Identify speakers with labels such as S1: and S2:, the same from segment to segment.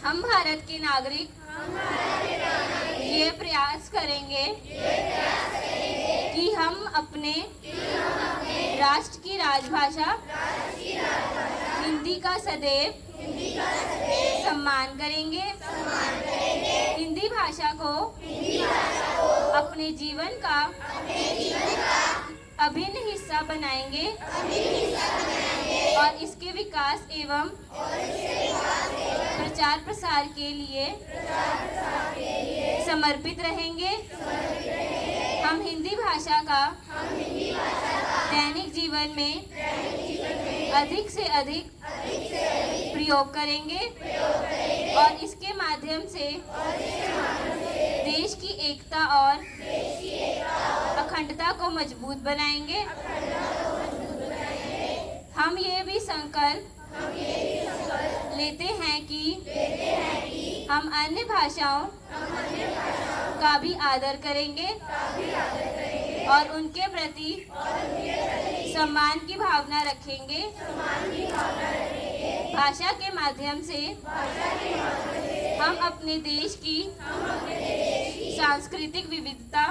S1: हम भारत के नागरिक ये प्रयास करेंगे कि हम अपने राष्ट्र की राजभाषा हिंदी का सदैव सम्मान करेंगे। हिंदी भाषा को अपने जीवन का अभिन्न हिस्सा बनाएंगे और इसके विकास एवं प्रचार प्रसार के लिए समर्पित रहेंगे। हम हिंदी भाषा का दैनिक जीवन में अधिक से अधिक प्रयोग करेंगे और इसके माध्यम से देश की एकता और अखंडता को मजबूत बनाएंगे। हम ये भी संकल्प लेते हैं कि हम अन्य भाषाओं का भी आदर करेंगे और उनके प्रति सम्मान की भावना रखेंगे। भाषा के माध्यम से हम अपने देश की सांस्कृतिक विविधता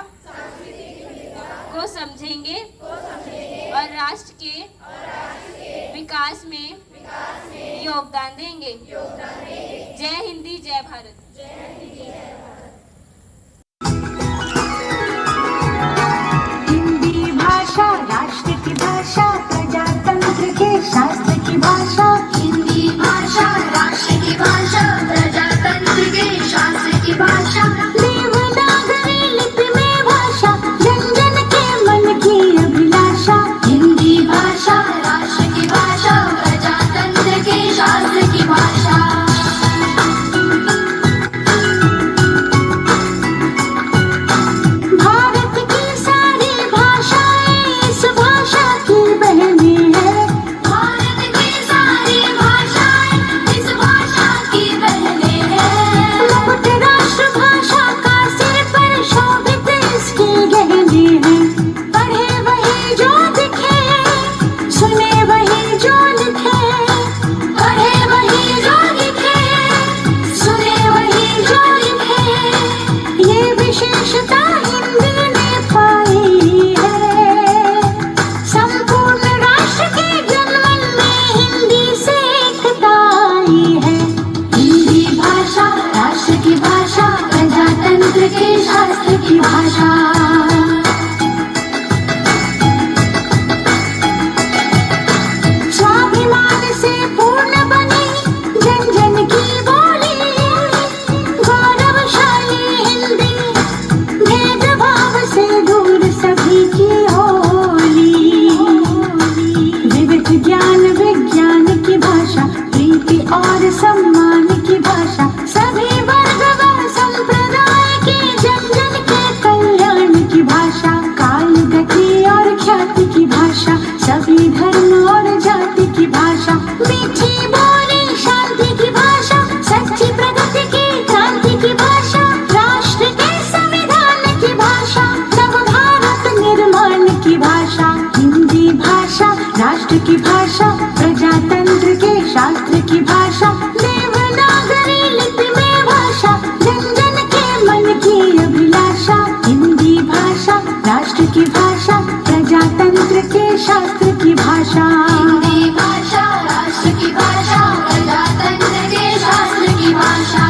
S1: को समझेंगे और राष्ट्र के विकास में योगदान देंगे। जय हिंदी, जय भारत।
S2: हिंदी भाषा राष्ट्र की भाषा, प्रजातंत्र के शास्त्र की भाषा।
S3: हिंदी भाषा राष्ट्र की भाषा, प्रजातंत्र के शास्त्र की भाषा।
S2: देवनागरी लिपि में भाषा, जन जन के मन की अभिलाषा।
S3: हिंदी भाषा राष्ट्र की भाषा, प्रजातंत्र के शास्त्र की भाषा।
S2: भारत की सारी भाषाएं इस भाषा की बहनें हैं।
S3: भारत की सारी भाषाएं इस भाषा की बहनें हैं।
S2: मुकुट राष्ट्र भाषा का सिर पर शोभित इसके गहने हैं। पढ़े वही जो दिखे, सुने वही जो लिखे।
S3: पढ़े वही जो लिखे, सुने वही जो लिखे।
S2: ये विशेषता हिंदी ने पाई है। संपूर्ण राष्ट्र के जनमन में हिंदी से एकता आई है।
S3: हिंदी भाषा राष्ट्र की भाषा, प्रजातंत्र के शास्त्र की भाषा।
S2: स्वाभिमान से पूर्ण बनी जन जन की बोली, गौरवशाली हिंदी भेदभाव से दूर सभी की होली। विविध ज्ञान विज्ञान की भाषा, प्रीति और सम्मान की भाषा। सभी वर्ग व संप्रदाय के जन जन के कल्याण की भाषा। काल गति और ख्याति की भाषा, सभी धर्म और जाति की भाषा। मीठी बोली शांति की भाषा, सच्ची प्रगति की क्रांति की भाषा। राष्ट्र के संविधान की भाषा, नव भारत निर्माण की भाषा। हिंदी भाषा राष्ट्र की भाषा, प्रजातंत्र के शास्त्र की भाषा। देवनागरी लिपि में भाषा, जन जन के मन की अभिलाषा। हिंदी भाषा राष्ट्र की भाषा, प्रजातंत्र के शास्त्र की भाषा।
S3: हिंदी भाषा राष्ट्र की भाषा, प्रजातंत्र के शास्त्र की भाषा।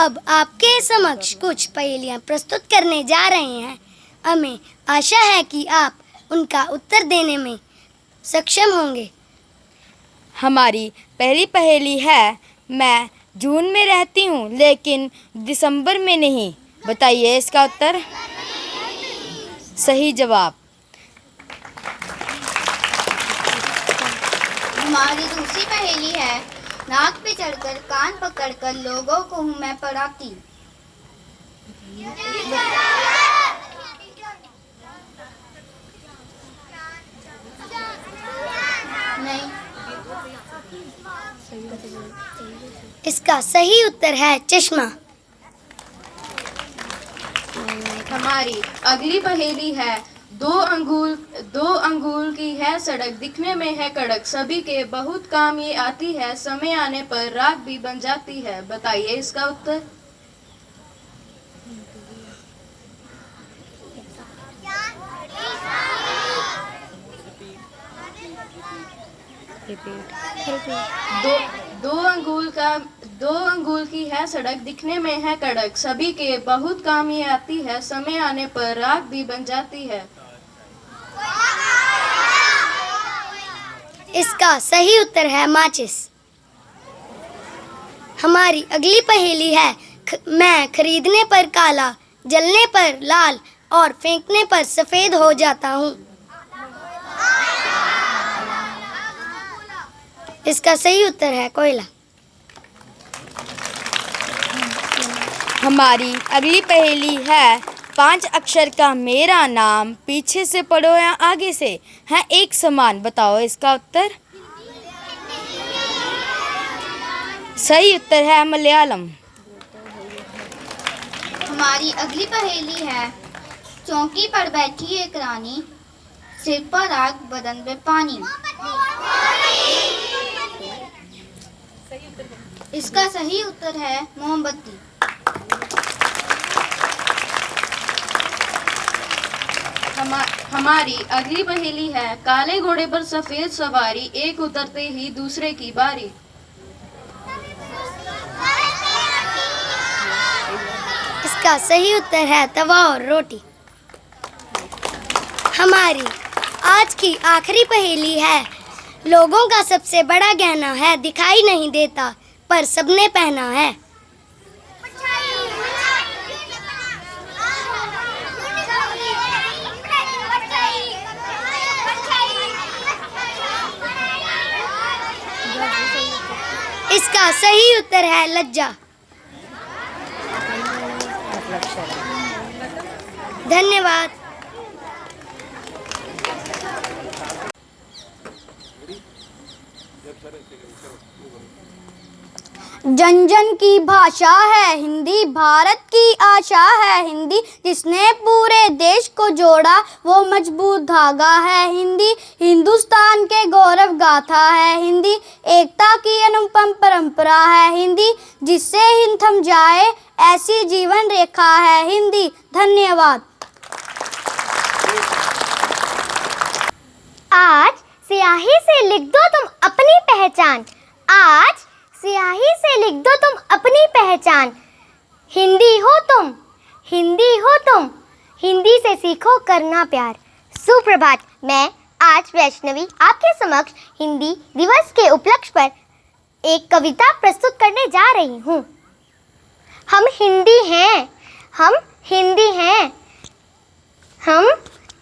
S4: अब आपके समक्ष कुछ पहेलियाँ प्रस्तुत करने जा रहे हैं। हमें आशा है कि आप उनका उत्तर देने में सक्षम होंगे।
S5: हमारी पहली पहेली है, मैं जून में रहती हूँ लेकिन दिसंबर में नहीं। बताइए इसका उत्तर। सही जवाब।
S6: हमारी दूसरी पहेली है, नाक पे चढ़कर कान पकड़कर लोगों को हूँ मैं पढ़ाती। नहीं।
S4: इसका सही उत्तर है चश्मा।
S1: हमारी अगली पहेली है, दो अंगूल की है सड़क, दिखने में है कड़क, सभी के बहुत काम ये आती है, समय आने पर राख भी बन जाती है। बताइए इसका उत्तर। दो अंगूल की है सड़क, दिखने में है कड़क, सभी के बहुत काम ये आती है, समय आने पर राख भी बन जाती है।
S4: इसका सही उत्तर है माचिस। हमारी अगली पहेली है, मैं खरीदने पर काला, जलने पर लाल और फेंकने पर सफेद हो जाता हूँ। इसका सही उत्तर है कोयला।
S5: हमारी अगली पहेली है, 5 अक्षर का मेरा नाम, पीछे से पढ़ो या आगे से है एक समान। बताओ इसका उत्तर। सही उत्तर है मलयालम।
S6: हमारी अगली पहेली है, चौकी पर बैठी एक रानी, सिर पर आग बदन पे पानी। इसका सही उत्तर है मोमबत्ती।
S1: हमारी अगली पहेली है, काले घोड़े पर सफेद सवारी, एक उतरते ही दूसरे की बारी।
S4: इसका सही उत्तर है तवा और रोटी। हमारी आज की आखिरी पहेली है, लोगों का सबसे बड़ा गहना है, दिखाई नहीं देता पर सबने पहना है। इसका सही उत्तर है लज्जा। धन्यवाद। जन जन की भाषा है हिंदी, भारत की आशा है हिंदी, जिसने पूरे देश को जोड़ा वो मजबूत धागा है हिंदी, हिंदुस्तान के गौरव गाथा है हिंदी, एकता की अनुपम परंपरा है हिंदी, जिससे हिंद थम जाए ऐसी जीवन रेखा है हिंदी। धन्यवाद।
S7: आज स्याही से लिख दो तुम अपनी पहचान, आज स्याही से लिख दो तुम अपनी पहचान, हिंदी हो तुम, हिंदी हो तुम, हिंदी से सीखो करना प्यार। सुप्रभात। मैं आज वैष्णवी आपके समक्ष हिंदी दिवस के उपलक्ष्य पर एक कविता प्रस्तुत करने जा रही हूँ। हम हिंदी हैं, हम हिंदी हैं, हम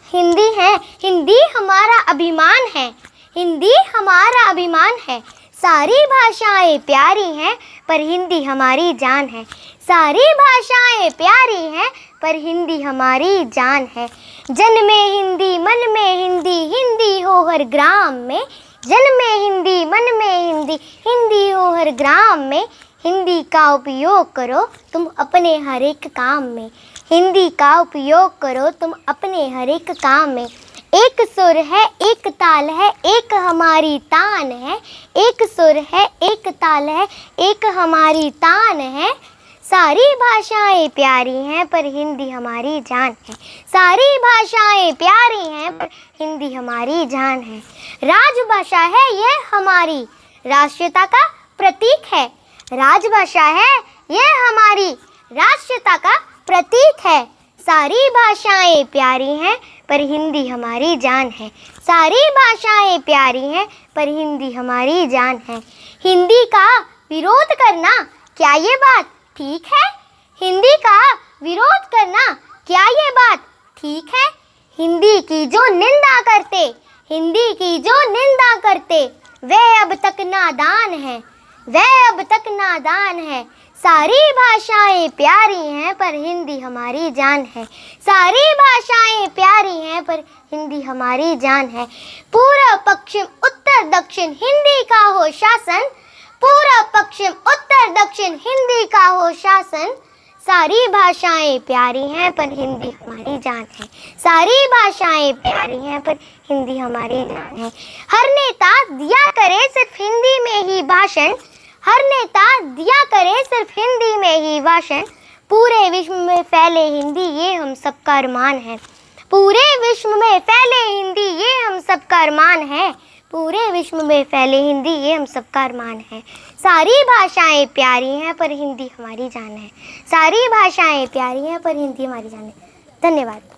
S7: हिंदी हैं, हिंदी हमारा अभिमान है, हिंदी हमारा अभिमान है, सारी भाषाएं प्यारी हैं पर हिंदी हमारी जान है, सारी भाषाएं प्यारी हैं पर हिंदी हमारी जान है, जन में हिंदी मन में हिंदी, हिंदी हो हर ग्राम में, जन में हिंदी मन में हिंदी, हिंदी हो हर ग्राम में, हिंदी का उपयोग करो तुम अपने हर एक काम में, हिंदी का उपयोग करो तुम अपने हर एक काम में, एक सुर है एक ताल है एक हमारी तान है, एक सुर है एक ताल है एक हमारी तान है, सारी भाषाएं प्यारी हैं पर हिंदी हमारी जान है, सारी भाषाएं प्यारी हैं पर हिंदी हमारी जान है, राजभाषा है यह हमारी, राष्ट्रीयता का प्रतीक है, राजभाषा है ये हमारी राष्ट्रीयता का प्रतीक है। सारी भाषाएं प्यारी हैं पर हिंदी हमारी जान है। सारी भाषाएं प्यारी हैं पर हिंदी हमारी जान है। हिंदी का विरोध करना क्या ये बात ठीक है? हिंदी का विरोध करना क्या ये बात ठीक है? हिंदी की जो निंदा करते, हिंदी की जो निंदा करते, वे अब तक नादान हैं, वे अब तक नादान हैं। सारी भाषाएं प्यारी हैं पर हिंदी हमारी जान है। सारी भाषाएं प्यारी हैं पर हिंदी हमारी जान है। पूर्व पश्चिम उत्तर दक्षिण हिंदी का हो शासन, पूर्व पश्चिम उत्तर दक्षिण हिंदी का हो शासन। सारी भाषाएं प्यारी हैं पर हिंदी हमारी जान है। सारी भाषाएं प्यारी हैं पर हिंदी हमारी जान है। हर नेता दिया करे सिर्फ हिंदी में ही भाषण, हर नेता दिया करे सिर्फ हिंदी में ही भाषण। पूरे विश्व में फैले हिंदी ये हम सबका अरमान है। पूरे विश्व में फैले हिंदी ये हम सबका अरमान है। पूरे विश्व में फैले हिंदी ये हम सबका अरमान है। सारी भाषाएं प्यारी हैं पर हिंदी हमारी जान है। सारी भाषाएं प्यारी हैं पर हिंदी हमारी जान है। धन्यवाद।